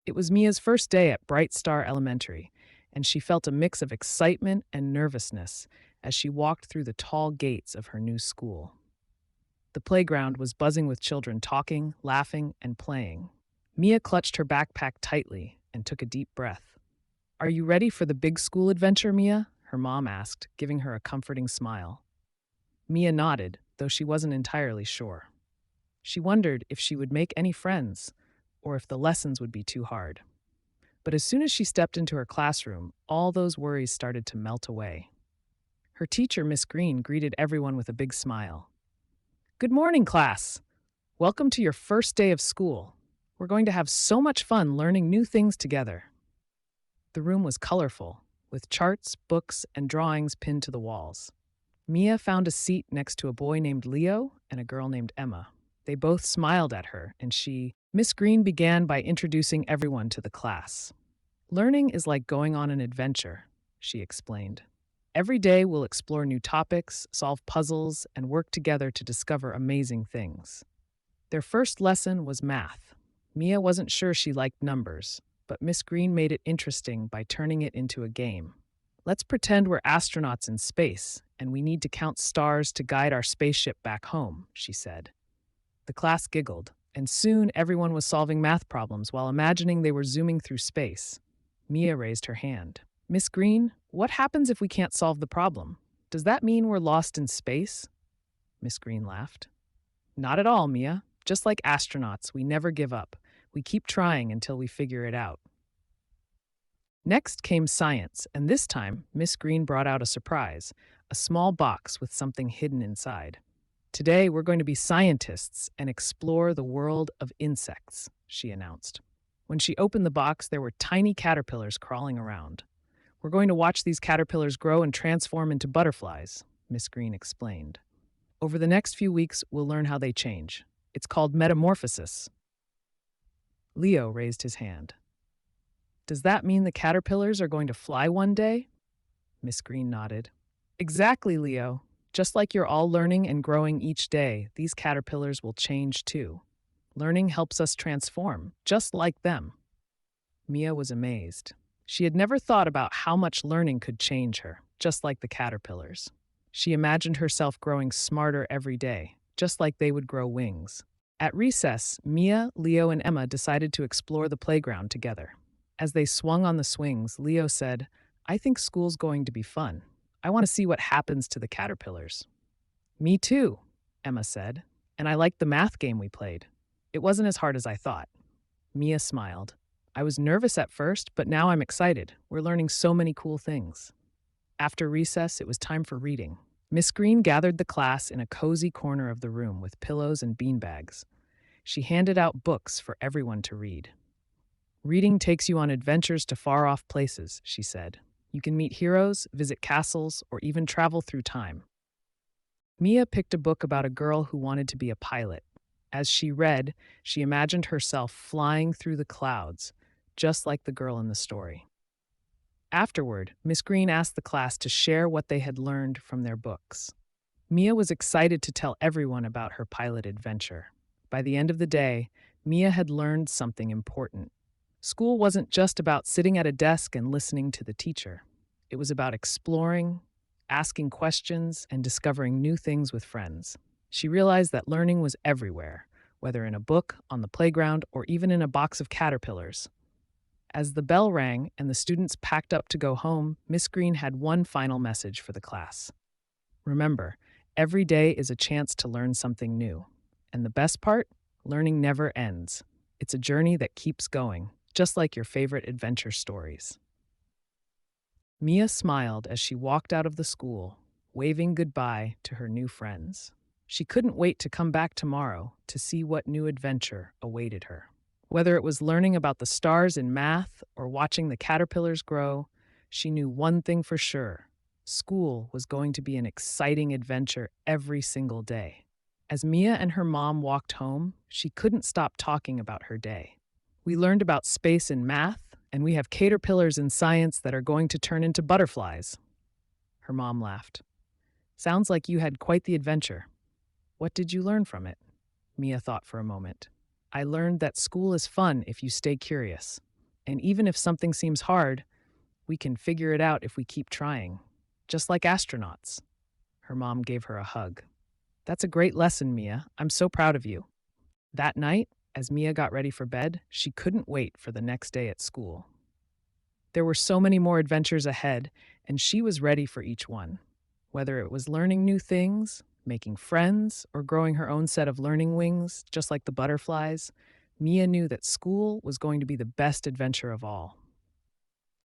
It was Mia's first day at Bright Star Elementary, and she felt a mix of excitement and nervousness as she walked through the tall gates of her new school. The playground was buzzing with children talking, laughing, and playing. Mia clutched her backpack tightly and took a deep breath. "Are you ready for the big school adventure, Mia?" her mom asked, giving her a comforting smile. Mia nodded, though she wasn't entirely sure. She wondered if she would make any friends or if the lessons would be too hard. But as soon as she stepped into her classroom, all those worries started to melt away. Her teacher, Miss Green, greeted everyone with a big smile. "Good morning, class. Welcome to your first day of school. We're going to have so much fun learning new things together." The room was colorful, with charts, books, and drawings pinned to the walls. Mia found a seat next to a boy named Leo and a girl named Emma. They both smiled at her, and Miss Green began by introducing everyone to the class. "Learning is like going on an adventure," she explained. "Every day we'll explore new topics, solve puzzles, and work together to discover amazing things." Their first lesson was math. Mia wasn't sure she liked numbers, but Miss Green made it interesting by turning it into a game. "Let's pretend we're astronauts in space, and we need to count stars to guide our spaceship back home," she said. The class giggled, and soon everyone was solving math problems while imagining they were zooming through space. Mia raised her hand. "Miss Green, what happens if we can't solve the problem? Does that mean we're lost in space?" Miss Green laughed. "Not at all, Mia. Just like astronauts, we never give up. We keep trying until we figure it out." Next came science, and this time, Miss Green brought out a surprise, a small box with something hidden inside. "Today, we're going to be scientists and explore the world of insects," she announced. When she opened the box, there were tiny caterpillars crawling around. "We're going to watch these caterpillars grow and transform into butterflies," Miss Green explained. "Over the next few weeks, we'll learn how they change. It's called metamorphosis." Leo raised his hand. "Does that mean the caterpillars are going to fly one day?" Miss Green nodded. "Exactly, Leo. Just like you're all learning and growing each day, these caterpillars will change too. Learning helps us transform, just like them." Mia was amazed. She had never thought about how much learning could change her, just like the caterpillars. She imagined herself growing smarter every day, just like they would grow wings. At recess, Mia, Leo, and Emma decided to explore the playground together. As they swung on the swings, Leo said, "I think school's going to be fun. I want to see what happens to the caterpillars." "Me too," Emma said, "and I liked the math game we played. It wasn't as hard as I thought." Mia smiled. "I was nervous at first, but now I'm excited. We're learning so many cool things." After recess, it was time for reading. Miss Green gathered the class in a cozy corner of the room with pillows and beanbags. She handed out books for everyone to read. "Reading takes you on adventures to far-off places," she said. "You can meet heroes, visit castles, or even travel through time." Mia picked a book about a girl who wanted to be a pilot. As she read, she imagined herself flying through the clouds, just like the girl in the story. Afterward, Miss Green asked the class to share what they had learned from their books. Mia was excited to tell everyone about her pilot adventure. By the end of the day, Mia had learned something important. School wasn't just about sitting at a desk and listening to the teacher. It was about exploring, asking questions, and discovering new things with friends. She realized that learning was everywhere, whether in a book, on the playground, or even in a box of caterpillars. As the bell rang and the students packed up to go home, Miss Green had one final message for the class. "Remember, every day is a chance to learn something new. And the best part? Learning never ends. It's a journey that keeps going, just like your favorite adventure stories." Mia smiled as she walked out of the school, waving goodbye to her new friends. She couldn't wait to come back tomorrow to see what new adventure awaited her. Whether it was learning about the stars in math or watching the caterpillars grow, she knew one thing for sure: school was going to be an exciting adventure every single day. As Mia and her mom walked home, she couldn't stop talking about her day. "We learned about space in math, and we have caterpillars in science that are going to turn into butterflies." Her mom laughed. "Sounds like you had quite the adventure. What did you learn from it?" Mia thought for a moment. "I learned that school is fun if you stay curious. And even if something seems hard, we can figure it out if we keep trying, just like astronauts. Her mom gave her a hug. That's a great lesson, Mia. I'm so proud of you. That night, as Mia got ready for bed, she couldn't wait for the next day at school. There were so many more adventures ahead, and she was ready for each one. Whether it was learning new things, making friends, or growing her own set of learning wings, just like the butterflies, Mia knew that school was going to be the best adventure of all.